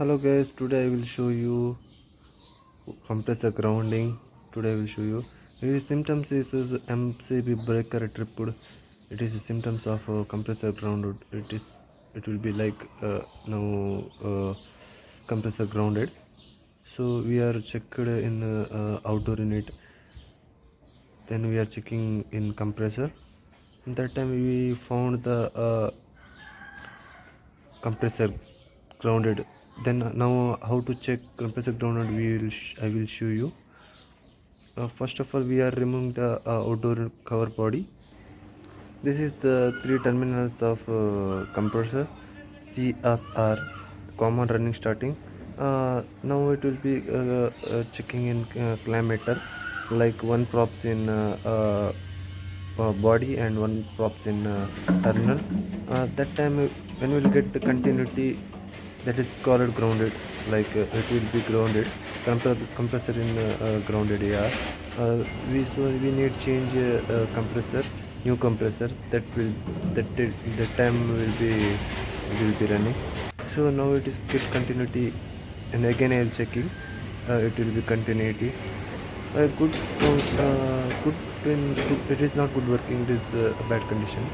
Hello guys, today I will show you compressor grounding. Today I will show you its symptoms is MCB breaker tripped. It is symptoms of compressor grounded. It will be like now compressor grounded. So we are checked in outdoor unit. Then we are checking in compressor. In that time we found the compressor grounded. Then now how to check compressor grounded I will show you. First of all, we are removing the outdoor cover body. This is the three terminals of compressor. CSR, common running starting. Now it will be checking in meter, like one props in body and one props in terminal. That time when we will get the continuity, that is called grounded, like it will be grounded. Compressor in grounded, yeah. We need change compressor, new compressor, that time will be running. So now it is get continuity, and again I am checking, it will be continuity. Good, it is not good working, it is a bad condition.